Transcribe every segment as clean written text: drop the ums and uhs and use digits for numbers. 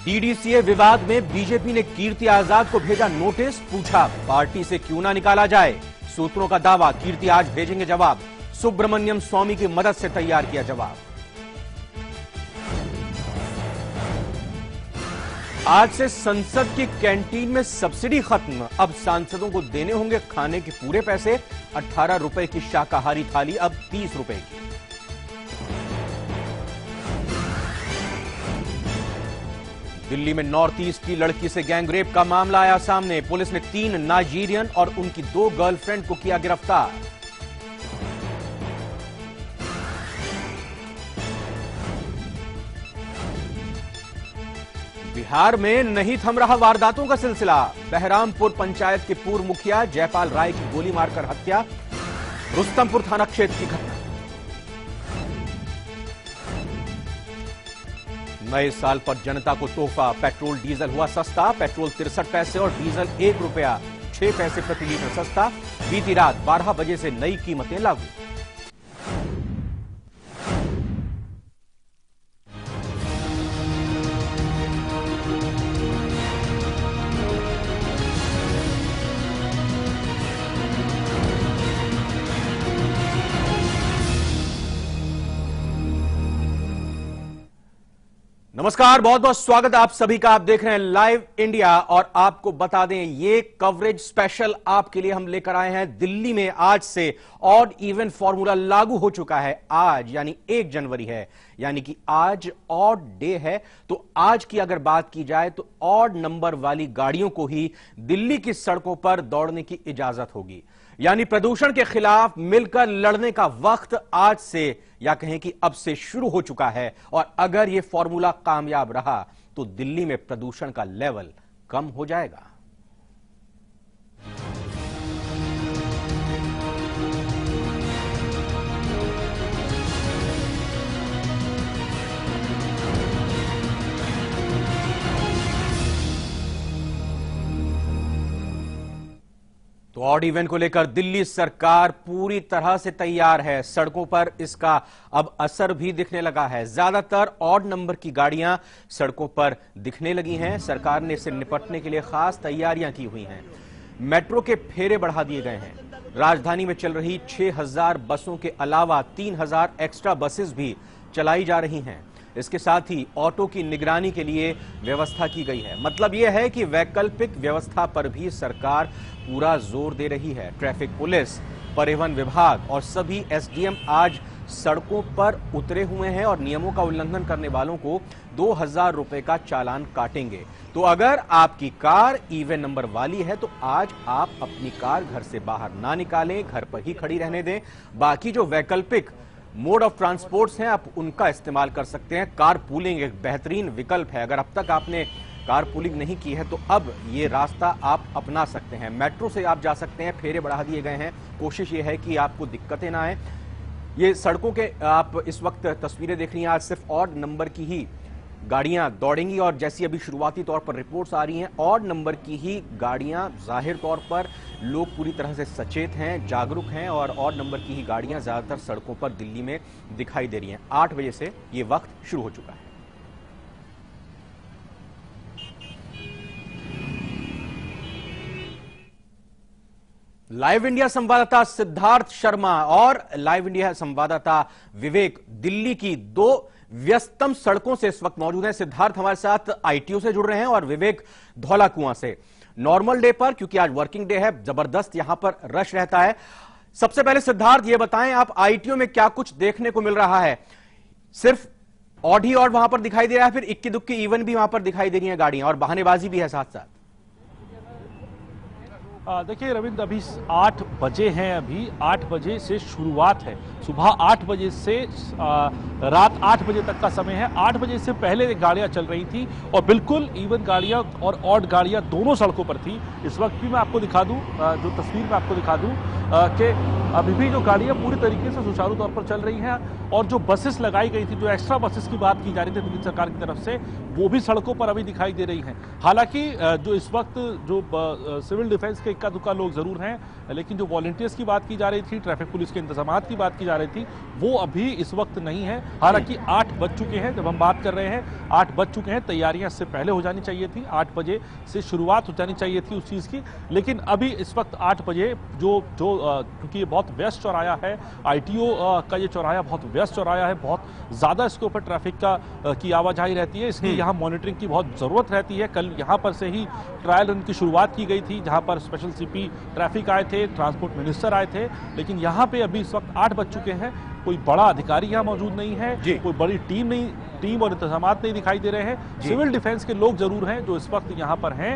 DDCA विवाद में BJP ने कीर्ति आजाद को भेजा नोटिस, पूछा पार्टी से क्यों ना निकाला जाए। सूत्रों का दावा, कीर्ति आज भेजेंगे जवाब। सुब्रमण्यम स्वामी की मदद से तैयार किया जवाब। आज से संसद की कैंटीन में सब्सिडी खत्म, अब सांसदों को देने होंगे खाने के पूरे पैसे। 18 रुपए की शाकाहारी थाली अब 30 रुपए की। दिल्ली में नॉर्थ ईस्ट की लड़की से गैंगरेप का मामला आया सामने। पुलिस ने 3 नाइजीरियन और उनकी 2 गर्लफ्रेंड को किया गिरफ्तार। बिहार में नहीं थम रहा वारदातों का सिलसिला। बहरामपुर पंचायत के पूर्व मुखिया जयपाल राय की गोली मारकर हत्या, रुस्तमपुर थाना क्षेत्र की घटना। नए साल पर जनता को तोहफा, पेट्रोल डीजल हुआ सस्ता। पेट्रोल 63 पैसे और डीजल 1 रुपया 6 पैसे प्रति लीटर सस्ता। बीती रात 12 बजे से नई कीमतें लागू। नमस्कार, बहुत बहुत स्वागत है आप सभी का। आप देख रहे हैं लाइव इंडिया और आपको बता दें ये कवरेज स्पेशल आपके लिए हम लेकर आए हैं। दिल्ली में आज से ऑड इवन फॉर्मूला लागू हो चुका है। आज यानी 1 जनवरी है, यानी कि आज ऑड डे है। तो आज की अगर बात की जाए तो ऑड नंबर वाली गाड़ियों को ही दिल्ली की सड़कों पर दौड़ने की इजाजत होगी। यानी प्रदूषण के खिलाफ मिलकर लड़ने का वक्त आज से या कहें कि अब से शुरू हो चुका है। और अगर यह फॉर्मूला कामयाब रहा तो दिल्ली में प्रदूषण का लेवल कम हो जाएगा। तो ऑड इवन को लेकर दिल्ली सरकार पूरी तरह से तैयार है। सड़कों पर इसका अब असर भी दिखने लगा है। ज्यादातर ऑड नंबर की गाड़ियां सड़कों पर दिखने लगी हैं। सरकार ने इससे निपटने के लिए खास तैयारियां की हुई हैं। मेट्रो के फेरे बढ़ा दिए गए हैं। राजधानी में चल रही 6000 बसों के अलावा 3000 एक्स्ट्रा बसेस भी चलाई जा रही हैं। इसके साथ ही ऑटो की निगरानी के लिए व्यवस्था की गई है। मतलब यह है कि वैकल्पिक व्यवस्था पर भी सरकार पूरा जोर दे रही है। ट्रैफिक पुलिस, परिवहन विभाग और सभी एसडीएम आज सड़कों पर उतरे हुए हैं और नियमों का उल्लंघन करने वालों को 2000 रुपए का चालान काटेंगे। तो अगर आपकी कार इवन नंबर वाली है तो आज आप अपनी कार घर से बाहर ना निकालें, घर पर ही खड़ी रहने दें। बाकी जो वैकल्पिक मोड ऑफ ट्रांसपोर्ट्स हैं आप उनका इस्तेमाल कर सकते हैं। कार पूलिंग एक बेहतरीन विकल्प है। अगर अब तक आपने कार पूलिंग नहीं की है तो अब ये रास्ता आप अपना सकते हैं। मेट्रो से आप जा सकते हैं, फेरे बढ़ा दिए गए हैं। कोशिश ये है कि आपको दिक्कतें ना आए। ये सड़कों के आप इस वक्त तस्वीरें देख रही हैं। आज सिर्फ ऑड नंबर की ही गाड़ियां दौड़ेंगी और जैसी अभी शुरुआती तौर पर रिपोर्ट्स आ रही हैं, ऑड नंबर की ही गाड़ियां, जाहिर तौर पर लोग पूरी तरह से सचेत हैं, जागरूक हैं और ऑड नंबर की ही गाड़ियां ज्यादातर सड़कों पर दिल्ली में दिखाई दे रही हैं। 8 बजे से ये वक्त शुरू हो चुका है। लाइव इंडिया संवाददाता सिद्धार्थ शर्मा और लाइव इंडिया संवाददाता विवेक दिल्ली की 2 व्यस्तम सड़कों से इस वक्त मौजूद हैं। सिद्धार्थ हमारे साथ आईटीओ से जुड़ रहे हैं और विवेक धौला कुआं से। नॉर्मल डे पर, क्योंकि आज वर्किंग डे है, जबरदस्त यहां पर रश रहता है। सबसे पहले सिद्धार्थ ये बताएं, आप आईटीओ में क्या कुछ देखने को मिल रहा है? सिर्फ ऑड ही ऑड वहां पर दिखाई दे रहा है, फिर इक्की दुक्की इवन भी वहां पर दिखाई दे रही है गाड़ियां और बहानेबाजी भी है साथ साथ? देखिए रविंद्र, अभी 8 बजे हैं। अभी 8 बजे से शुरुआत है। सुबह 8 बजे से रात 8 बजे तक का समय है। 8 बजे से पहले गाड़ियां चल रही थी और बिल्कुल इवन गाड़ियां और ऑड गाड़ियां दोनों सड़कों पर थी। इस वक्त भी मैं आपको दिखा दूं, जो तस्वीर मैं आपको दिखा दूं कि अभी भी जो गाड़ियां पूरी तरीके से सुचारू तौर पर चल रही हैं और जो बसेस लगाई गई थी, जो एक्स्ट्रा बसेस की बात की जा रही थी दिल्ली सरकार की तरफ से, वो भी सड़कों पर अभी दिखाई दे रही हैं। हालांकि जो इस वक्त जो सिविल डिफेंस के इक्का दुक्का लोग जरूर हैं, लेकिन जो वॉलंटियर्स की बात की जा रही थी, ट्रैफिक पुलिस के इंतजामात की बात की जा रही थी, वो अभी इस वक्त नहीं है। हालांकि 8 बज चुके हैं, जब हम बात कर रहे हैं 8 बज चुके हैं, तैयारियां इससे पहले हो जानी चाहिए थी, 8 बजे से शुरुआत हो जानी चाहिए थी उस चीज़ की। लेकिन अभी इस वक्त 8 बजे क्योंकि ये बहुत व्यस्त चौराया है, ITO का ये चौराया बहुत व्यस्त चौराया है, बहुत ज़्यादा इसके ऊपर ट्रैफिक की आवाजाही रहती है, इसलिए यहाँ मॉनिटरिंग की बहुत ज़रूरत रहती है। कल यहाँ पर से ही ट्रायल रन की शुरुआत की गई थी, जहाँ पर स्पेशल CP ट्रैफिक आए थे, ट्रांसपोर्ट मिनिस्टर आए थे, लेकिन यहाँ पे अभी इस वक्त 8 बज चुके हैं, कोई बड़ा अधिकारी यहाँ मौजूद नहीं है, कोई बड़ी टीम और इंतजामात नहीं दिखाई दे रहे हैं। सिविल डिफेंस के लोग जरूर हैं जो इस वक्त यहाँ पर हैं,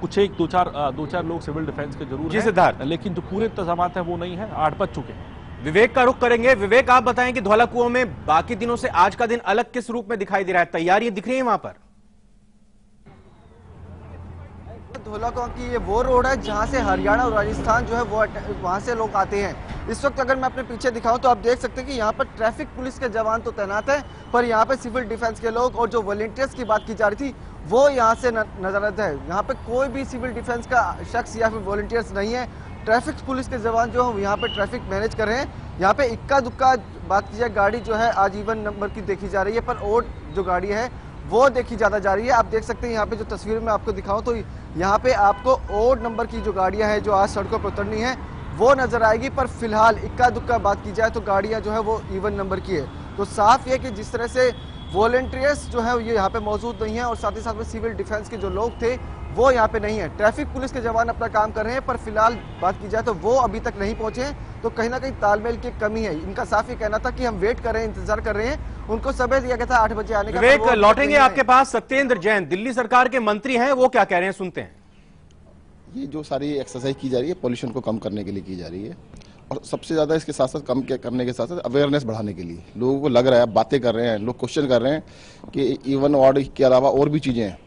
कुछ दो चार लोग सिविल डिफेंस के जरूर हैं, लेकिन जो पूरे इंतजामात हैं वो नहीं है। 8 बज चुके हैं। विवेक का रुख करेंगे। विवेक, आप बताएं कि धौला कुआं में बाकी दिनों से आज का दिन अलग किस रूप में दिखाई दे रहा है? तैयारियां दिख रही हैं वहां पर? धौला कुआं की ये वो रोड है जहां से हरियाणा और राजस्थान जो है वो वहां से लोग आते हैं। इस वक्त अगर मैं अपने पीछे दिखाऊं तो आप देख सकते हैं कि यहाँ पर ट्रैफिक पुलिस के जवान तो तैनात है, पर यहाँ पे सिविल डिफेंस के लोग और जो वॉलंटियर्स की बात की जा रही थी वो यहाँ से नजरअंदाज है। यहाँ पे कोई भी सिविल डिफेंस का शख्स या फिर वॉलंटियर्स नहीं है। ट्रैफिक पुलिस के जवान जो है यहाँ पे ट्रैफिक मैनेज कर रहे हैं। यहाँ पे इक्का दुक्का बात की जाए, गाड़ी जो है आज इवन नंबर की देखी जा रही है, पर ओड जो गाड़ी है वो देखी ज्यादा जा रही है। आप देख सकते हैं यहाँ पे जो तस्वीर में आपको दिखाऊं तो यहाँ पे आपको ओड नंबर की जो गाड़ियां हैं जो आज सड़कों पर उतरनी है वो नजर आएगी, पर फिलहाल इक्का दुक्का बात की जाए तो गाड़ियां जो है वो इवन नंबर की है। तो साफ ये कि जिस तरह से वॉलंटियर्स जो है ये यहाँ पे मौजूद नहीं है और साथ ही साथ में सिविल डिफेंस के जो लोग थे वो यहाँ पे नहीं है। ट्रैफिक पुलिस के जवान अपना काम कर रहे हैं, पर फिलहाल बात की जाए तो वो अभी तक नहीं पहुंचे हैं। तो कहीं ना कहीं तालमेल की कमी है। इनका साफ ये कहना था कि हम वेट कर रहे हैं, इंतजार कर रहे हैं। उनको समय दिया गया था 8 बजे आने का। विवेक, लौटेंगे आपके पास। सत्येंद्र जैन दिल्ली सरकार के मंत्री हैं, वो क्या कह रहे हैं, सुनते हैं। ये जो सारी एक्सरसाइज की जा रही है पोल्यूशन को कम करने के लिए की जा रही है, और सबसे ज़्यादा इसके साथ साथ कम करने के साथ साथ अवेयरनेस बढ़ाने के लिए। लोगों को लग रहा है, बातें कर रहे हैं, लोग क्वेश्चन कर रहे हैं कि इवन वार्ड के अलावा और भी चीज़ें हैं,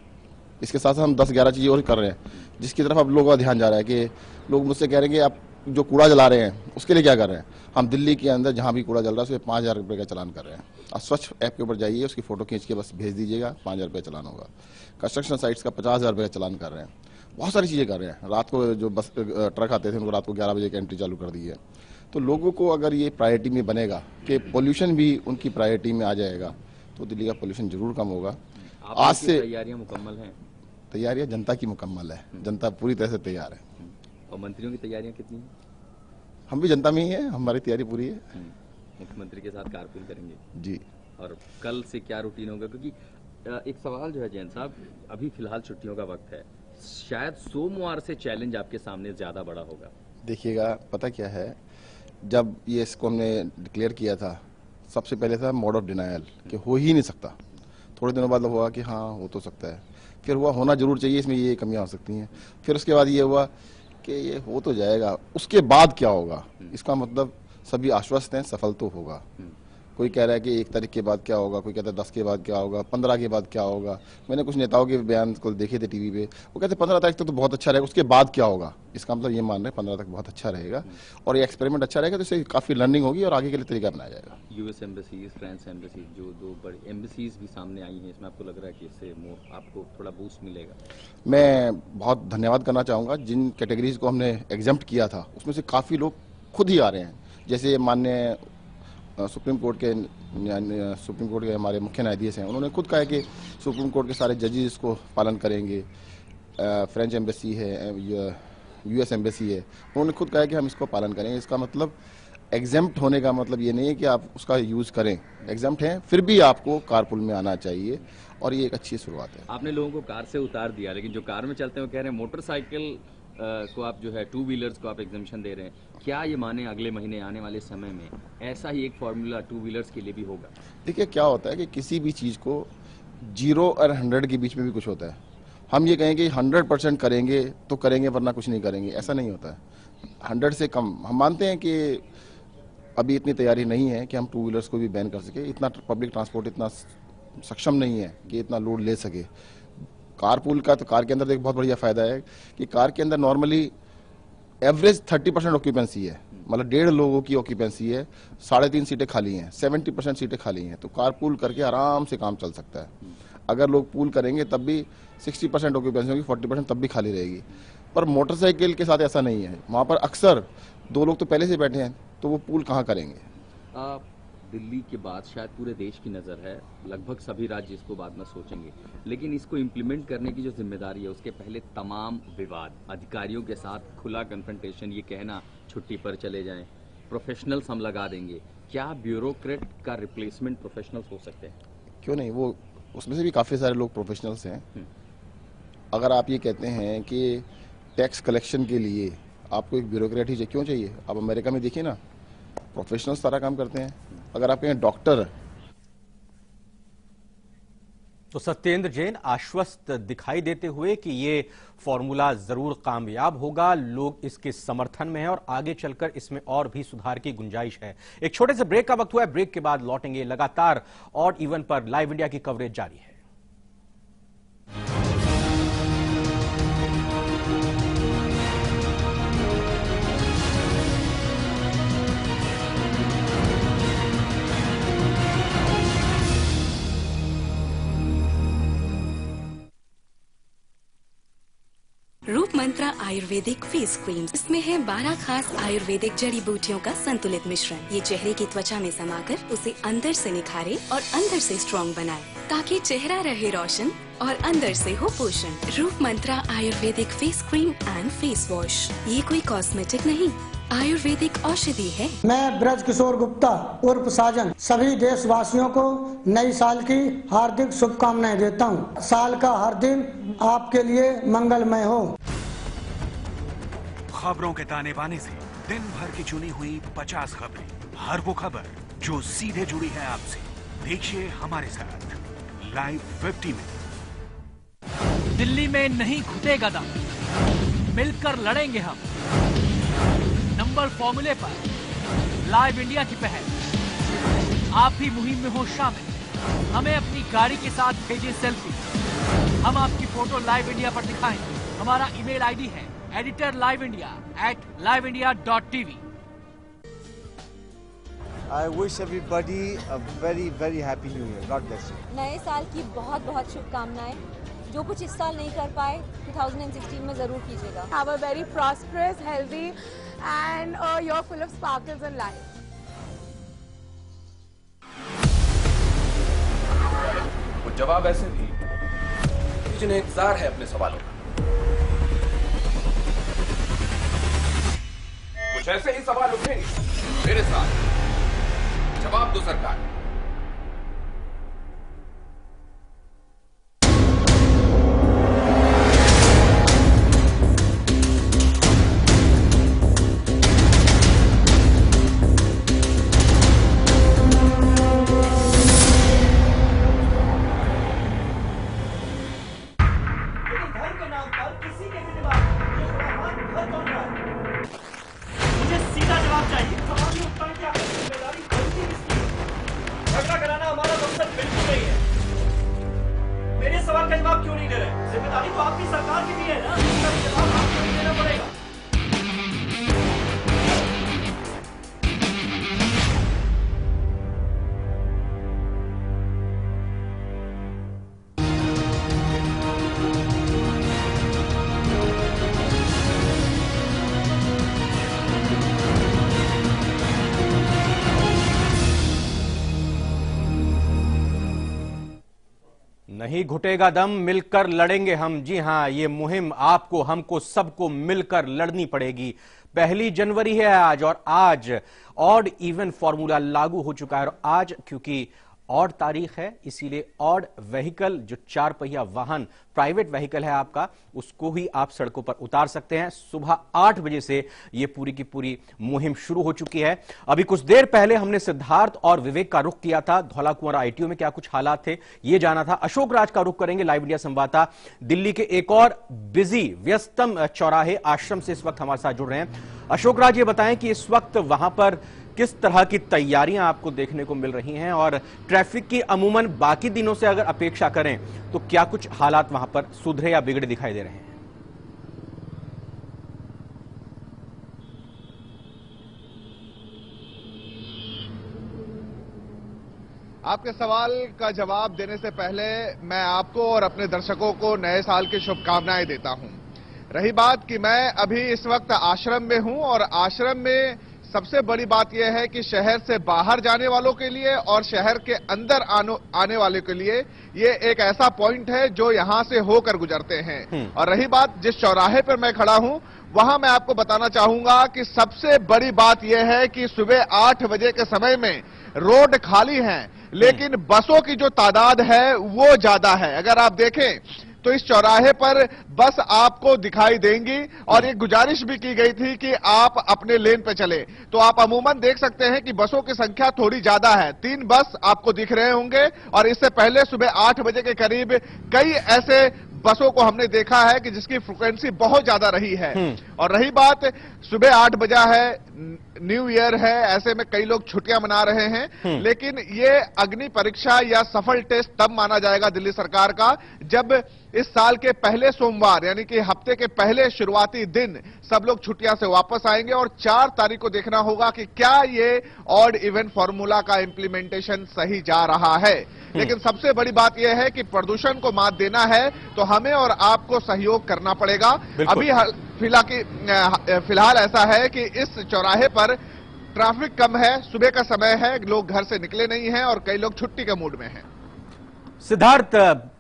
इसके साथ साथ हम 10-11 चीज़ें और कर रहे हैं, जिसकी तरफ अब लोगों का ध्यान जा रहा है कि लोग मुझसे कह रहे हैं कि आप जो कूड़ा जला रहे हैं उसके लिए क्या कर रहे हैं। हम दिल्ली के अंदर जहाँ भी कूड़ा जल रहा है उसके 5,000 रुपये का चालान कर रहे हैं। आप स्वच्छ ऐप के ऊपर जाइए, उसकी फोटो खींच के बस भेज दीजिएगा, 5,000 रुपये चालान होगा। कंस्ट्रक्शन साइट्स का 50,000 रुपये का चालान कर रहे हैं। बहुत सारी चीज़ें कर रहे हैं। रात को जो बस ट्रक आते थे उनको रात को 11 बजे की एंट्री चालू कर दी है। तो लोगों को अगर ये प्रायोरिटी में बनेगा कि पोल्यूशन भी उनकी प्रायोरिटी में आ जाएगा तो दिल्ली का पोल्यूशन जरूर कम होगा। आज से तैयारियां मुकम्मल हैं? तैयारियां जनता की मुकम्मल है, जनता पूरी तरह से तैयार है। और मंत्रियों की तैयारियां कितनी हैं? हम भी जनता में ही है, हमारी तैयारी पूरी है। मुख्यमंत्री के साथ कारपूल करेंगे जी। और कल से क्या रूटीन होगा? क्योंकि एक सवाल जो है जैन साहब, अभी फिलहाल छुट्टियों का वक्त है, शायद सोमवार से चैलेंज आपके सामने ज्यादा बड़ा होगा। देखिएगा, पता क्या है, जब ये इसको हमने डिक्लेयर किया था सबसे पहले था मोड ऑफ डिनायल कि हो ही नहीं सकता। थोड़े दिनों बाद हुआ कि हाँ हो तो सकता है, फिर हुआ होना जरूर चाहिए, इसमें ये कमियां हो सकती हैं, फिर उसके बाद ये हुआ कि ये हो तो जाएगा, उसके बाद क्या होगा। इसका मतलब सभी आश्वस्त हैं, सफल तो होगा। कोई कह रहा है कि 1 तारीख के बाद क्या होगा, कोई कहता है 10 के बाद क्या होगा, 15 के बाद क्या होगा। मैंने कुछ नेताओं के बयान को देखे थे टीवी पे, वो कहते 15 तारीख तक तो बहुत अच्छा रहेगा, उसके बाद क्या होगा। इसका मतलब ये मान रहे हैं 15 तक बहुत अच्छा रहेगा और ये एक्सपेरिमेंट अच्छा रहेगा, तो इससे काफ़ी लर्निंग होगी और आगे के लिए तरीका अपनाया जाएगा। US एम्बेसीज, फ्रांस एम्बेसीज, जो 2 बड़ी एम्बेसीज भी सामने आई हैं, इसमें आपको लग रहा है कि इससे आपको थोड़ा बूस्ट मिलेगा? मैं बहुत धन्यवाद करना चाहूँगा जिन कैटेगरीज को हमने एग्जम्प्ट किया था, उसमें से काफ़ी लोग खुद ही आ रहे हैं। जैसे माननीय सुप्रीम कोर्ट के हमारे मुख्य न्यायाधीश हैं, उन्होंने खुद कहा है कि सुप्रीम कोर्ट के सारे जजेस को पालन करेंगे। फ्रेंच एम्बेसी है, US एम्बेसी है, उन्होंने खुद कहा है कि हम इसको पालन करेंगे। इसका मतलब एग्जम्प्ट होने का मतलब ये नहीं है कि आप उसका यूज़ करें, एग्जम्प्ट हैं फिर भी आपको कारपूल में आना चाहिए और ये एक अच्छी शुरुआत है। आपने लोगों को कार से उतार दिया, लेकिन जो कार में चलते हैं वो कह रहे हैं मोटरसाइकिल को आप जो है 2 व्हीलर्स को आप एग्जम्पशन दे रहे हैं। क्या ये माने अगले महीने आने वाले समय में ऐसा ही एक फॉर्मूला 2 व्हीलर्स के लिए भी होगा? देखिए, क्या होता है कि किसी भी चीज़ को 0 और 100 के बीच में भी कुछ होता है। हम ये कहें कि 100% करेंगे तो करेंगे, वरना कुछ नहीं करेंगे, ऐसा नहीं होता है। 100 से कम हम मानते हैं कि अभी इतनी तैयारी नहीं है कि हम 2 व्हीलर्स को भी बैन कर सके। इतना पब्लिक ट्रांसपोर्ट इतना सक्षम नहीं है कि इतना लोड ले सके। कारपूल का तो कार के अंदर एक बहुत बढ़िया फायदा है कि कार के अंदर नॉर्मली एवरेज 30% ऑक्यूपेंसी है, मतलब 1.5 लोगों की ऑक्यूपेंसी है, 3.5 सीटें खाली हैं, 70% सीटें खाली हैं। तो कारपूल करके आराम से काम चल सकता है। अगर लोग पूल करेंगे तब भी 60% ऑक्यूपेंसी होगी, 40% तब भी खाली रहेगी। पर मोटरसाइकिल के साथ ऐसा नहीं है। वहाँ पर अक्सर 2 लोग तो पहले से बैठे हैं, तो वो पूल कहाँ करेंगे। दिल्ली के बाद शायद पूरे देश की नज़र है, लगभग सभी राज्य इसको बाद में सोचेंगे, लेकिन इसको इम्प्लीमेंट करने की जो जिम्मेदारी है उसके पहले तमाम विवाद, अधिकारियों के साथ खुला कन्फ्रंटेशन, ये कहना छुट्टी पर चले जाएं, प्रोफेशनल्स हम लगा देंगे, क्या ब्यूरोक्रेट का रिप्लेसमेंट प्रोफेशनल्स हो सकते हैं? क्यों नहीं, वो उसमें से भी काफ़ी सारे लोग प्रोफेशनल्स हैं। अगर आप ये कहते हैं कि टैक्स कलेक्शन के लिए आपको एक ब्यूरोक्रेट ही चाहिए, क्यों चाहिए? आप अमेरिका में देखिए ना, प्रोफेशनल्स सारा काम करते हैं। अगर आप कहें डॉक्टर, तो सत्येंद्र जैन आश्वस्त दिखाई देते हुए कि ये फॉर्मूला जरूर कामयाब होगा, लोग इसके समर्थन में हैं और आगे चलकर इसमें और भी सुधार की गुंजाइश है। एक छोटे से ब्रेक का वक्त हुआ है, ब्रेक के बाद लौटेंगे। लगातार ऑड इवन पर लाइव इंडिया की कवरेज जारी है। रूप मंत्रा आयुर्वेदिक फेस क्रीम, इसमें है 12 खास आयुर्वेदिक जड़ी बूटियों का संतुलित मिश्रण। ये चेहरे की त्वचा में समाकर उसे अंदर से निखारे और अंदर से स्ट्रॉन्ग बनाए, ताकि चेहरा रहे रोशन और अंदर से हो पोषण। Roop Mantra ayurvedic face cream and face wash, ये कोई कॉस्मेटिक नहीं, आयुर्वेदिक औषधि है। मैं ब्रज किशोर गुप्ता उर्फ साजन सभी देशवासियों को नई साल की हार्दिक शुभकामनाएं देता हूं। साल का हर दिन आपके लिए मंगलमय हो। खबरों के ताने बाने से दिन भर की चुनी हुई 50 खबरें, हर वो खबर जो सीधे जुड़ी है आपसे। देखिए हमारे साथ लाइव 50 में। दिल्ली में नहीं घुटेगा दम, मिलकर लड़ेंगे हम। नंबर फॉर्मूले पर लाइव इंडिया की पहल, आप भी मुहिम में हो शामिल। हमें अपनी गाड़ी के साथ भेजें सेल्फी, हम आपकी फोटो लाइव इंडिया पर दिखाएं। हमारा ईमेल आईडी है editorliveindia@liveindia.tv। I wish everybody a very very happy new year. God bless you. नए साल की बहुत बहुत शुभकामनाएं। जो कुछ इस साल नहीं कर पाए 2016 में जरूर कीजिएगा। Have a very prosperous, healthy and a year full of sparkles in life. वो जवाब ऐसे भी जिन्हें इंतजार है अपने सवालों का। कुछ ऐसे ही सवाल उठेंगे मेरे साथ, जवाब दो सरकार। नहीं घुटेगा दम, मिलकर लड़ेंगे हम। जी हां, ये मुहिम आपको, हमको, सबको मिलकर लड़नी पड़ेगी। 1 जनवरी है आज और आज ऑड इवन फॉर्मूला लागू हो चुका है। और आज क्योंकि ऑड तारीख है, इसीलिए ऑड व्हीकल, जो 4 पहिया वाहन प्राइवेट व्हीकल है आपका, उसको ही आप सड़कों पर उतार सकते हैं। सुबह 8 बजे से यह पूरी की पूरी मुहिम शुरू हो चुकी है। अभी कुछ देर पहले हमने सिद्धार्थ और विवेक का रुख किया था। धौला कुंवरा आईटीओ में क्या कुछ हालात थे यह जाना था। अशोक राज का रुख करेंगे, लाइव इंडिया संवाददाता दिल्ली के एक और बिजी व्यस्तम चौराहे आश्रम से इस वक्त हमारे साथ जुड़ रहे हैं। अशोक राज, ये बताएं कि इस वक्त वहां पर किस तरह की तैयारियां आपको देखने को मिल रही हैं और ट्रैफिक की अमूमन बाकी दिनों से अगर अपेक्षा करें तो क्या कुछ हालात वहां पर सुधरे या बिगड़े दिखाई दे रहे हैं? आपके सवाल का जवाब देने से पहले मैं आपको और अपने दर्शकों को नए साल की शुभकामनाएं देता हूं। रही बात कि मैं अभी इस वक्त आश्रम में हूं और आश्रम में सबसे बड़ी बात यह है कि शहर से बाहर जाने वालों के लिए और शहर के अंदर आने वालों के लिए ये एक ऐसा पॉइंट है जो यहां से होकर गुजरते हैं। और रही बात जिस चौराहे पर मैं खड़ा हूं, वहां मैं आपको बताना चाहूंगा कि सबसे बड़ी बात यह है कि सुबह 8 बजे के समय में रोड खाली है, लेकिन बसों की जो तादाद है वो ज्यादा है। अगर आप देखें तो इस चौराहे पर बस आपको दिखाई देंगी और एक गुजारिश भी की गई थी कि आप अपने लेन पे चले। तो आप अमूमन देख सकते हैं कि बसों की संख्या थोड़ी ज्यादा है, 3 बस आपको दिख रहे होंगे। और इससे पहले सुबह 8 बजे के करीब कई ऐसे बसों को हमने देखा है कि जिसकी फ्रिक्वेंसी बहुत ज्यादा रही है। और रही बात सुबह 8 बजा है, न्यू ईयर है, ऐसे में कई लोग छुट्टियां मना रहे हैं, लेकिन ये अग्नि परीक्षा या सफल टेस्ट तब माना जाएगा दिल्ली सरकार का जब इस साल के पहले सोमवार यानी कि हफ्ते के पहले शुरुआती दिन सब लोग छुट्टियां से वापस आएंगे और 4 तारीख को देखना होगा कि क्या ये ऑड इवन फॉर्मूला का इंप्लीमेंटेशन सही जा रहा है। लेकिन सबसे बड़ी बात यह है कि प्रदूषण को मात देना है तो हमें और आपको सहयोग करना पड़ेगा। अभी फिलहाल ऐसा है कि इस चौराहे पर ट्रैफिक कम है, सुबह का समय है, लोग घर से निकले नहीं हैं और कई लोग छुट्टी के मूड में हैं। सिद्धार्थ,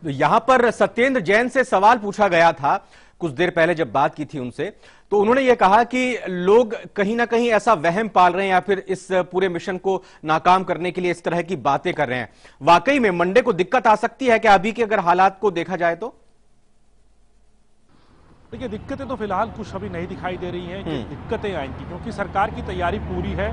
यहां पर सत्येंद्र जैन से सवाल पूछा गया था कुछ देर पहले जब बात की थी उनसे, तो उन्होंने ये कहा कि लोग कहीं ना कहीं ऐसा वहम पाल रहे हैं या फिर इस पूरे मिशन को नाकाम करने के लिए इस तरह की बातें कर रहे हैं। वाकई में मंडे को दिक्कत आ सकती है क्या अभी के अगर हालात को देखा जाए तो? देखिए, दिक्कतें तो फिलहाल कुछ अभी नहीं दिखाई दे रही हैं कि दिक्कतें आएंगी, क्योंकि सरकार की तैयारी पूरी है।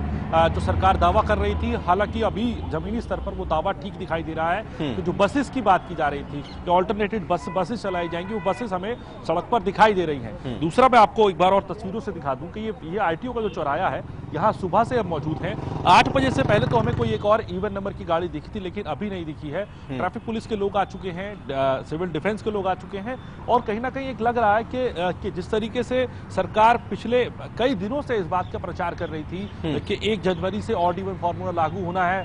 जो सरकार दावा कर रही थी, हालांकि अभी जमीनी स्तर पर वो दावा ठीक दिखाई दे रहा है। तो जो बसेस की बात की जा रही थी, जो ऑल्टरनेटिव बसेस चलाई जाएंगी, वो बसेस हमें सड़क पर दिखाई दे रही हैं। दूसरा, मैं आपको एक बार और तस्वीरों से दिखा दूं कि ये आरटीओ का जो चौराहा है, यहाँ सुबह से अब मौजूद है। 8 बजे से पहले तो हमें कोई एक और इवन नंबर की गाड़ी दिखी थी, लेकिन अभी नहीं दिखी है। ट्रैफिक पुलिस के लोग आ चुके हैं, सिविल डिफेंस के लोग आ चुके हैं और कहीं ना कहीं एक लग रहा है कि जिस तरीके से सरकार पिछले कई दिनों से इस बात का प्रचार कर रही थी कि 1 जनवरी से ऑड इवन फॉर्मूला लागू होना है,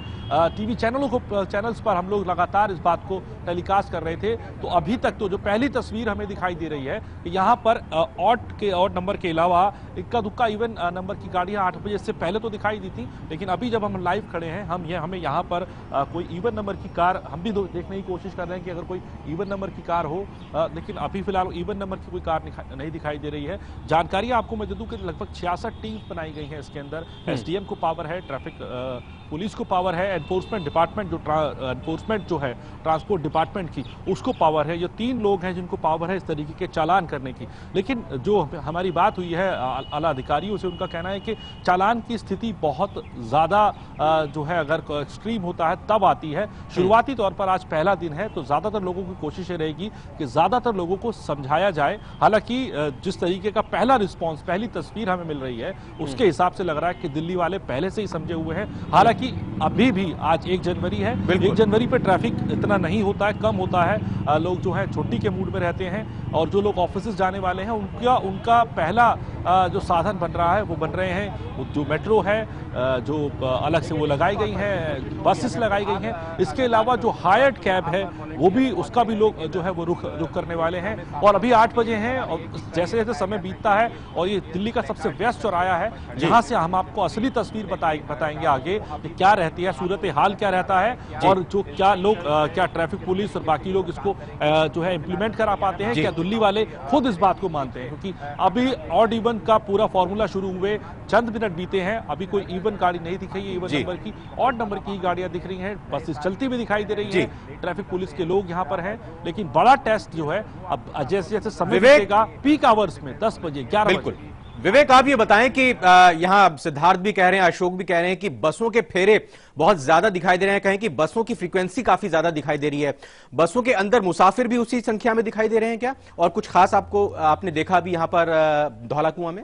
टीवी चैनल्स पर हम लोग लगातार इस बात को टेलीकास्ट कर रहे थे। तो अभी तक तो जो पहली तस्वीर हमें दिखाई दे रही है कि यहाँ पर ऑड नंबर के अलावा इक्का दुक्का इवन नंबर की गाड़ियां 8 बजे से पहले तो दिखाई दी थी, लेकिन अभी जब हम लाइव खड़े हैं हमें यहाँ पर कोई इवन नंबर की कार हम भी देखने की कोशिश कर रहे हैं कि अगर कोई इवन नंबर की कार हो, लेकिन अभी फिलहाल इवन नंबर की कोई कार नहीं दिखाई दे रही है। जानकारी आपको मैं दे दूं कि लगभग 66 टीम्स बनाई गई हैं इसके अंदर। एसडीएम को पावर है, ट्रैफिक पुलिस को पावर है, एनफोर्समेंट डिपार्टमेंट एनफोर्समेंट जो है ट्रांसपोर्ट डिपार्टमेंट की उसको पावर है। ये 3 लोग हैं जिनको पावर है इस तरीके के चालान करने की। लेकिन जो हमारी बात हुई है आला अधिकारियों से, उनका कहना है कि चालान की स्थिति बहुत ज्यादा जो है अगर एक्सट्रीम होता है तब आती है। शुरुआती तौर पर आज पहला दिन है तो ज्यादातर लोगों की कोशिश ये रहेगी कि ज्यादातर लोगों को समझाया जाए। हालांकि जिस तरीके का पहला रिस्पॉन्स, पहली तस्वीर हमें मिल रही है, उसके हिसाब से लग रहा है कि दिल्ली वाले पहले से ही समझे हुए हैं। हालांकि अभी भी आज 1 जनवरी है, 1 जनवरी पे ट्रैफिक इतना नहीं होता है, कम होता है। लोग जो है छुट्टी के मूड में रहते हैं और जो लोग ऑफिस जाने वाले हैं उनका पहला जो साधन बन रहा है वो बन रहे हैं जो मेट्रो है, जो अलग से वो लगाई गई हैं, बसेस लगाई गई हैं। इसके अलावा जो हायर्ड कैब है वो भी, उसका भी लोग जो है वो रुख करने वाले हैं। और अभी 8 बजे हैं और जैसे जैसे समय बीतता है और ये दिल्ली का सबसे व्यस्त चौराहा है, जहां से हम आपको असली तस्वीर बताएंगे आगे कि क्या रहती है, सूरत हाल क्या रहता है और जो क्या लोग क्या ट्रैफिक पुलिस और बाकी लोग इसको जो है इंप्लीमेंट करा पाते हैं, क्या दिल्ली वाले खुद इस बात को मानते हैं। क्योंकि अभी ऑड इवन का पूरा फॉर्मूला शुरू हुए चंद मिनट बीते हैं, अभी कोई इवन गाड़ी नहीं दिख रही है इवन नंबर की, ऑड नंबर की गाड़ियां दिख रही हैं, बसेस चलती हुई दिखाई दे रही है, ट्रैफिक पुलिस के लोग यहां पर हैं। लेकिन बड़ा टेस्ट जो है अब जैसे जैसे समय बीतेगा, पीक आवर्स में 10 बजे 11 बजे। विवेक, आप ये बताएं कि यहां सिद्धार्थ भी कह रहे हैं, अशोक भी कह रहे हैं कि बसों के फेरे बहुत ज्यादा दिखाई दे रहे हैं, कहें कि बसों की फ्रीक्वेंसी काफी ज्यादा दिखाई दे रही है, बसों के अंदर मुसाफिर भी उसी संख्या में दिखाई दे रहे हैं क्या? और कुछ खास आपने देखा भी यहां पर धौला कुआं में?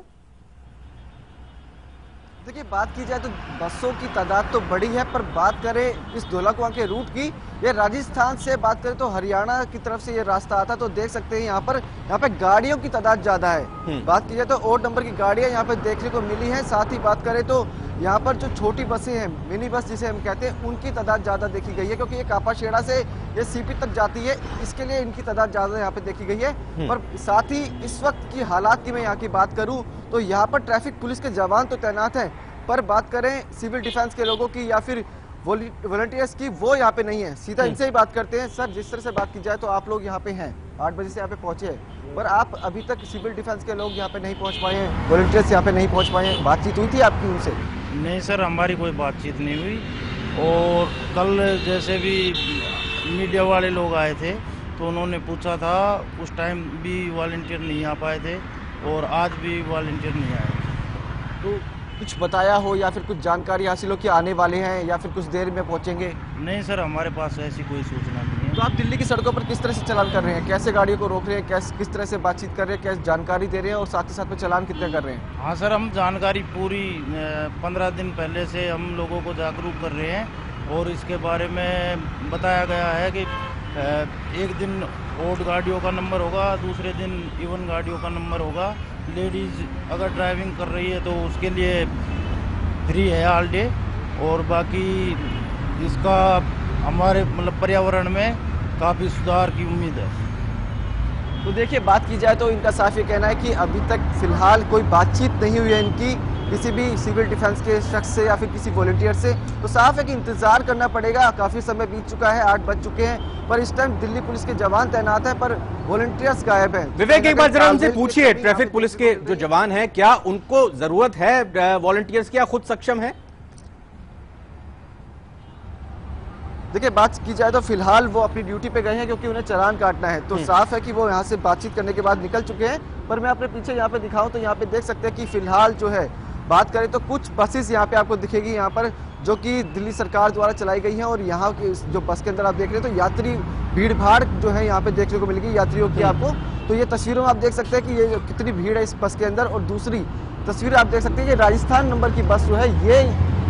देखिए, बात की जाए तो बसों की तादाद तो बड़ी है, पर बात करें इस धौला कुआं के रूट की, ये राजस्थान से बात करें तो हरियाणा की तरफ से ये रास्ता आता, तो देख सकते हैं यहाँ पे गाड़ियों की तादाद ज्यादा है। बात की जाए तो ऑड नंबर की गाड़ियां यहाँ पे देखने को मिली है। साथ ही बात करें तो यहाँ पर जो छोटी बसें हैं, मिनी बस जिसे हम कहते हैं, उनकी तादाद ज़्यादा देखी गई है, क्योंकि ये कापाशेड़ा से ये सीपी तक जाती है, इसके लिए इनकी तादाद ज़्यादा यहाँ पे देखी गई है। पर साथ ही इस वक्त की हालात की मैं यहाँ की बात करूँ तो यहाँ पर ट्रैफिक पुलिस के जवान तो तैनात हैं, पर बात करें सिविल डिफेंस के लोगों की या फिर वॉलंटियर्स की, वो यहाँ पे नहीं है। सीधा इनसे ही बात करते हैं। सर, जिस तरह से बात की जाए तो आप लोग यहाँ पे हैं, 8 बजे से यहाँ पे पहुंचे हैं, पर आप अभी तक सिविल डिफेंस के लोग यहाँ पे नहीं पहुंच पाए हैं, वॉलंटियर्स यहाँ पे नहीं पहुंच पाए हैं, बातचीत हुई थी आपकी उनसे? नहीं सर, हमारी कोई बातचीत नहीं हुई। और कल जैसे भी मीडिया वाले लोग आए थे तो उन्होंने पूछा था, उस टाइम भी वॉलंटियर नहीं आ पाए थे और आज भी वॉलंटियर नहीं आए। तो कुछ बताया हो या फिर कुछ जानकारी हासिल हो कि आने वाले हैं या फिर कुछ देर में पहुंचेंगे? नहीं सर, हमारे पास ऐसी कोई सूचना नहीं है। तो आप दिल्ली की सड़कों पर किस तरह से चालान कर रहे हैं, कैसे गाड़ियों को रोक रहे हैं, किस तरह से बातचीत कर रहे हैं, कैसे जानकारी दे रहे हैं और साथ ही साथ में चालान कितने कर रहे हैं? हाँ सर, हम जानकारी पूरी 15 दिन पहले से हम लोगों को जागरूक कर रहे हैं और इसके बारे में बताया गया है कि एक दिन ओड गाड़ियों का नंबर होगा, दूसरे दिन इवन गाड़ियों का नंबर होगा। लेडीज़ अगर ड्राइविंग कर रही है तो उसके लिए फ्री है ऑल डे, और बाकी इसका हमारे मतलब पर्यावरण में काफ़ी सुधार की उम्मीद है। तो देखिए, बात की जाए तो इनका साफ ये कहना है कि अभी तक फिलहाल कोई बातचीत नहीं हुई है इनकी किसी भी सिविल डिफेंस के शख्स से या फिर किसी वॉलंटियर से। तो साफ है कि इंतजार करना पड़ेगा। काफी समय बीत चुका है, 8 बज चुके हैं, पर इस टाइम दिल्ली पुलिस के जवान तैनात हैं, पर वॉलंटियर्स गायब हैं। विवेक, एक बार जरा उनसे पूछिए, ट्रैफिक पुलिस के जो जवान हैं, क्या उनको जरूरत है वॉलंटियर्स की या खुद सक्षम है? देखिए, बात की जाए तो फिलहाल वो अपनी ड्यूटी पे गए हैं क्योंकि उन्हें चालान काटना है। तो साफ है कि वो यहाँ से बातचीत करने के बाद निकल चुके हैं। पर मैं अपने पीछे यहाँ पे दिखाऊं तो यहाँ पे देख सकते हैं कि फिलहाल जो है बात करें तो कुछ बसेस यहाँ पे आपको दिखेगी यहाँ पर, जो कि दिल्ली सरकार द्वारा चलाई गई हैं। और यहाँ की जो बस के अंदर आप देख रहे हैं तो यात्री भीड़ भाड़ जो है यहाँ पे देखने को मिलेगी यात्रियों की आपको। तो ये तस्वीरों में आप देख सकते हैं कि ये कितनी भीड़ है इस बस के अंदर। और दूसरी तस्वीर आप देख सकते हैं कि राजस्थान नंबर की बस जो है ये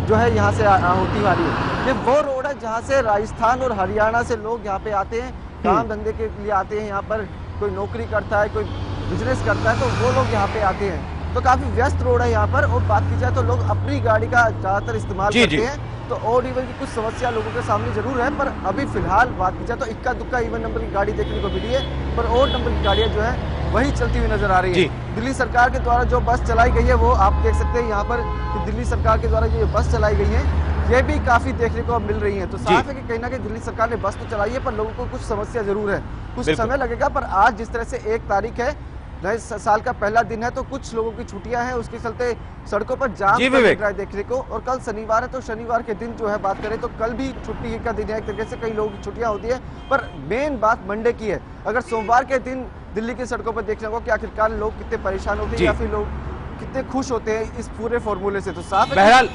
जो है यहाँ से होती आ रही है। ये वो रोड है जहाँ से राजस्थान और हरियाणा से लोग यहाँ पे आते हैं, काम धंधे के लिए आते हैं। यहाँ पर कोई नौकरी करता है, कोई बिजनेस करता है, तो वो लोग यहाँ पे आते हैं। तो काफी व्यस्त रोड है यहाँ पर। और बात की जाए तो लोग अपनी गाड़ी का ज्यादातर इस्तेमाल करते हैं। तो ऑड इवन की कुछ समस्या लोगों के सामने जरूर है, पर अभी फिलहाल बात की जाए तो इक्का दुक्का इवन नंबर की गाड़ी देखने को मिली है, पर ऑड नंबर की गाड़ियां जो है वही चलती हुई नजर आ रही है। दिल्ली सरकार के द्वारा जो बस चलाई गई है वो आप देख सकते हैं यहाँ पर कि दिल्ली सरकार के द्वारा जो बस चलाई गई है ये भी काफी देखने को मिल रही है। तो साफ है कि कहीं ना कहीं दिल्ली सरकार ने बस तो चलाई है, पर लोगों को कुछ समस्या जरूर है, कुछ समय लगेगा। पर आज जिस तरह से 1 तारीख है, नए साल का पहला दिन है, तो कुछ लोगों की छुट्टियां हैं, उसके चलते सड़कों पर जाम लग रहा है देखने को। और कल शनिवार है, तो शनिवार के दिन जो है बात करें तो कल भी छुट्टी का दिन है, एक तरीके से कई लोगों की छुट्टियां होती है। पर मेन बात मंडे की है। अगर सोमवार के दिन दिल्ली की सड़कों पर देखने को कि आखिरकार लोग कितने परेशान होते हैं या फिर लोग कितने खुश होते हैं इस पूरे फॉर्मूले से। तो साफ बहरहाल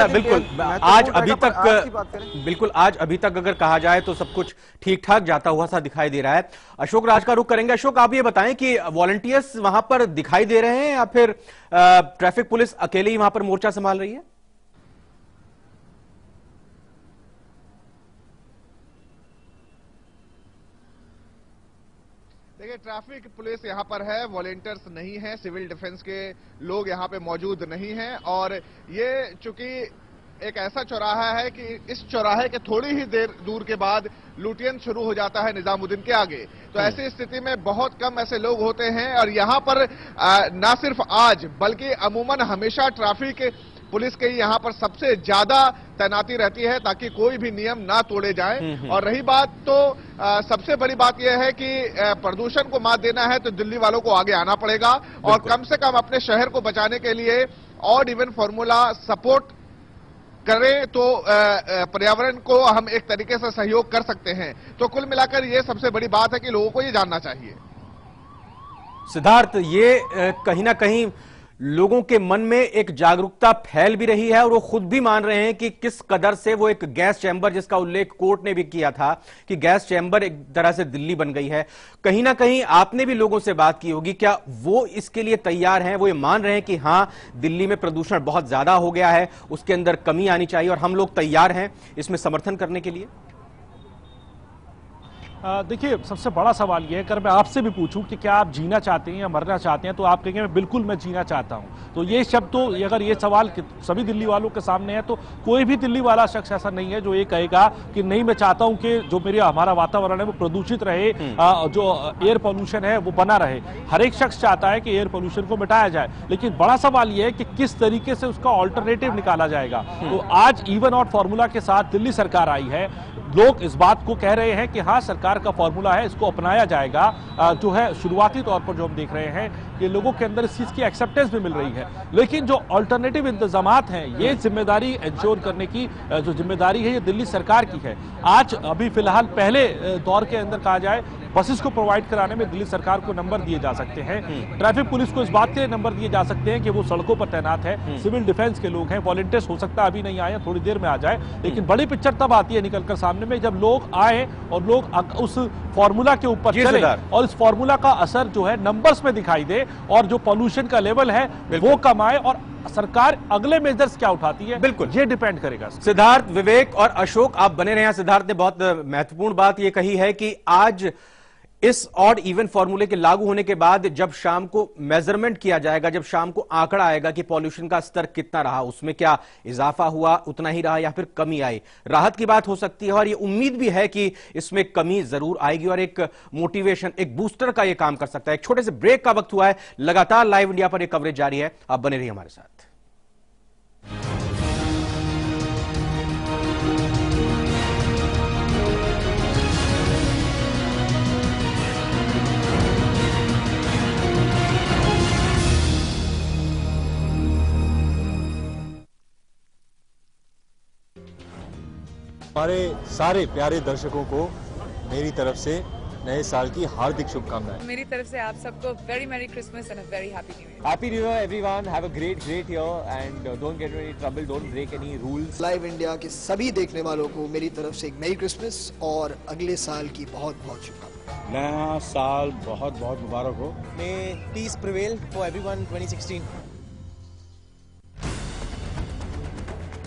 बिल्कुल आज अभी तक अगर कहा जाए तो सब कुछ ठीक ठाक जाता हुआ सा दिखाई दे रहा है। अशोक राज का रुख करेंगे। अशोक, आप ये बताएं कि वॉलंटियर्स वहां पर दिखाई दे रहे हैं या फिर ट्रैफिक पुलिस अकेले ही वहां पर मोर्चा संभाल रही है? देखिए, ट्रैफिक पुलिस यहाँ पर है, वॉलंटियर्स नहीं है, सिविल डिफेंस के लोग यहाँ पे मौजूद नहीं हैं। और ये चूंकि एक ऐसा चौराहा है कि इस चौराहे के थोड़ी ही देर दूर के बाद लुटियन शुरू हो जाता है निजामुद्दीन के आगे। तो ऐसी स्थिति में बहुत कम ऐसे लोग होते हैं। और यहाँ पर ना सिर्फ आज बल्कि अमूमन हमेशा ट्रैफिक पुलिस के यहाँ पर सबसे ज्यादा तैनाती रहती है ताकि कोई भी नियम ना तोड़े जाएं। और रही बात तो सबसे बड़ी बात यह है कि प्रदूषण को मात देना है तो दिल्ली वालों को आगे आना पड़ेगा और कम से कम अपने शहर को बचाने के लिए ऑड इवन फॉर्मूला सपोर्ट करें तो पर्यावरण को हम एक तरीके से सहयोग कर सकते हैं। तो कुल मिलाकर ये सबसे बड़ी बात है कि लोगों को ये जानना चाहिए। सिद्धार्थ, ये कहीं ना कहीं लोगों के मन में एक जागरूकता फैल भी रही है और वो खुद भी मान रहे हैं कि किस कदर से वो एक गैस चैम्बर, जिसका उल्लेख कोर्ट ने भी किया था कि गैस चैम्बर एक तरह से दिल्ली बन गई है। कहीं ना कहीं आपने भी लोगों से बात की होगी, क्या वो इसके लिए तैयार हैं? वो ये मान रहे हैं कि हां, दिल्ली में प्रदूषण बहुत ज्यादा हो गया है, उसके अंदर कमी आनी चाहिए और हम लोग तैयार हैं इसमें समर्थन करने के लिए? देखिए, सबसे बड़ा सवाल यह है, अगर मैं आपसे भी पूछूं कि क्या आप जीना चाहते हैं या मरना चाहते हैं, तो आप कहेंगे बिल्कुल मैं जीना चाहता हूं। तो ये शब्द, तो अगर ये सवाल सभी दिल्ली वालों के सामने है, तो कोई भी दिल्ली वाला शख्स ऐसा नहीं है जो ये कहेगा कि नहीं, मैं चाहता हूं कि जो हमारा वातावरण है वो प्रदूषित रहे, जो एयर पोल्यूशन है वो बना रहे। हर एक शख्स चाहता है कि एयर पोल्यूशन को मिटाया जाए, लेकिन बड़ा सवाल यह है कि किस तरीके से उसका ऑल्टरनेटिव निकाला जाएगा। तो आज इवन ऑड फॉर्मूला के साथ दिल्ली सरकार आई है। लोग इस बात को कह रहे हैं कि हाँ, सरकार का फॉर्मूला है, इसको अपनाया जाएगा। जो है शुरुआती तौर पर जो हम देख रहे हैं कि लोगों के अंदर इस चीज की एक्सेप्टेंस भी मिल रही है, लेकिन जो अल्टरनेटिव इंतजामात हैं, ये जिम्मेदारी इंश्योर करने की जो जिम्मेदारी है, ये दिल्ली सरकार की है। आज अभी फिलहाल पहले दौर के अंदर कहा जाए, बसेस को प्रोवाइड कराने में दिल्ली सरकार को नंबर दिए जा सकते हैं, ट्रैफिक पुलिस को इस बात के नंबर दिए जा सकते हैं कि वो सड़कों पर तैनात है, सिविल डिफेंस के लोग हैं, वॉलंटियर्स हो सकता है अभी नहीं आए, थोड़ी देर में आ जाए, लेकिन बड़ी पिक्चर तब आती है निकलकर सामने में जब लोग आए और लोग उस फॉर्मूला के ऊपर चले और इस फॉर्मूला का असर जो है नंबर्स में दिखाई दे और जो पॉल्यूशन का लेवल है वो कम आए, और सरकार अगले मेजर्स क्या उठाती है, बिल्कुल ये डिपेंड करेगा। सिद्धार्थ, विवेक और अशोक, आप बने रहे। सिद्धार्थ ने बहुत महत्वपूर्ण बात यह कही है कि आज इस ऑड इवन फॉर्मूले के लागू होने के बाद जब शाम को मेजरमेंट किया जाएगा, जब शाम को आंकड़ा आएगा कि पॉल्यूशन का स्तर कितना रहा, उसमें क्या इजाफा हुआ, उतना ही रहा या फिर कमी आई, राहत की बात हो सकती है। और ये उम्मीद भी है कि इसमें कमी जरूर आएगी और एक मोटिवेशन, एक बूस्टर का ये काम कर सकता है। एक छोटे से ब्रेक का वक्त हुआ है, लगातार लाइव इंडिया पर यह कवरेज जारी है, आप बने रहिए हमारे साथ। हमारे सारे प्यारे दर्शकों को मेरी तरफ से नए साल की हार्दिक शुभकामनाएं। मेरी तरफ से आप सबको very merry Christmas and a very happy new year. Happy new year everyone, have a great year and don't get any trouble, don't break any rules. Live India के सभी देखने वालों को मेरी तरफ से एक मेरी क्रिसमस और अगले साल की बहुत बहुत शुभकामनाएं। नया साल बहुत बहुत मुबारक हो। मे पीस प्रिवेल फॉर एवरीवन 2016।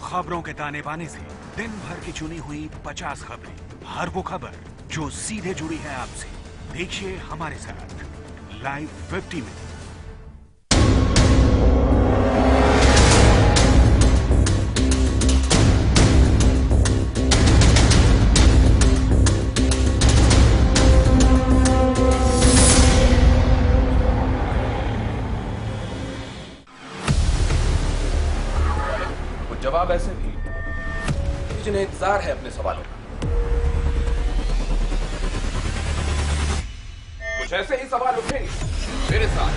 खबरों के ताने बाने से दिन भर की चुनी हुई 50 खबरें, हर वो खबर जो सीधे जुड़ी है आपसे। देखिए हमारे साथ लाइव 50 में। वो जवाब ऐसे भी जिन्हें इंतजार है अपने सवालों का। कुछ ऐसे ही सवाल उठेंगे मेरे साथ,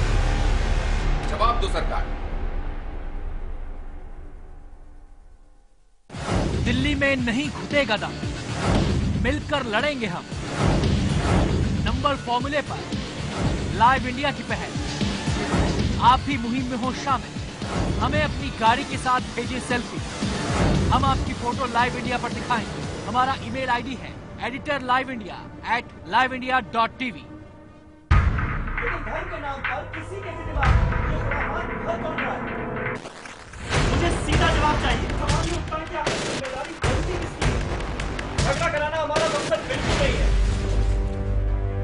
जवाब दो सरकार। दिल्ली में नहीं घुटेगा दम, मिलकर लड़ेंगे हम। नंबर फॉर्मूले पर लाइव इंडिया की पहल, आप भी मुहिम में हो शामिल। हमें अपनी गाड़ी के साथ भेजिए सेल्फी, हम आपकी फोटो लाइव इंडिया पर दिखाएंगे। हमारा ईमेल आईडी है editorliveindia@liveindia.tv। धर्म के नाम पर किसी के भी दिमाग मुझे सीधा जवाब चाहिए। हमारी उत्तर की आपकी जिम्मेदारी गलती किसकी है? झगड़ा कराना हमारा मकसद बिल्कुल नहीं है।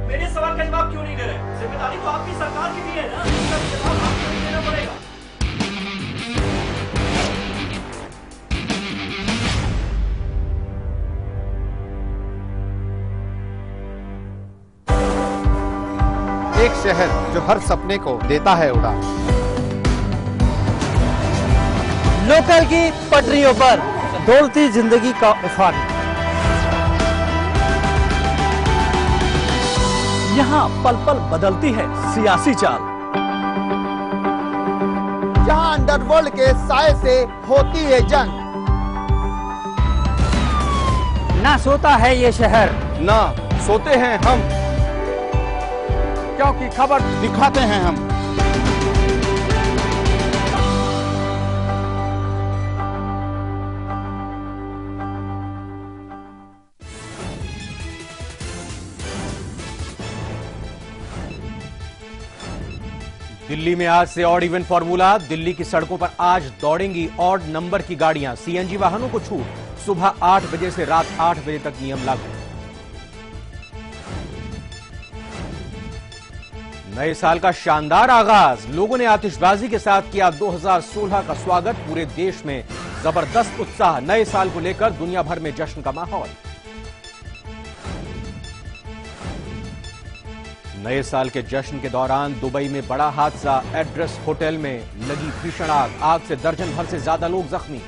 मेरे सवाल का जवाब क्यों नहीं दे रहे? जिम्मेदारी तो आपकी सरकार की भी है ना, इसका जवाब आपको नहीं देना पड़ेगा। एक शहर जो हर सपने को देता है उड़ान। लोकल की पटरियों पर दौड़ती जिंदगी का उफान। यहाँ पल पल बदलती है सियासी चाल। जहां अंडरवर्ल्ड के साए से होती है जंग। ना सोता है ये शहर, ना सोते हैं हम, क्योंकि खबर दिखाते हैं हम। दिल्ली में आज से ऑड इवन फॉर्मूला। दिल्ली की सड़कों पर आज दौड़ेंगी ऑड नंबर की गाड़ियां। सीएनजी वाहनों को छूट, सुबह 8 बजे से रात 8 बजे तक नियम लागू। नए साल का शानदार आगाज, लोगों ने आतिशबाजी के साथ किया 2016 का स्वागत। पूरे देश में जबरदस्त उत्साह, नए साल को लेकर दुनिया भर में जश्न का माहौल। नए साल के जश्न के दौरान दुबई में बड़ा हादसा, एड्रेस होटल में लगी भीषण आग से दर्जन भर से ज्यादा लोग जख्मी।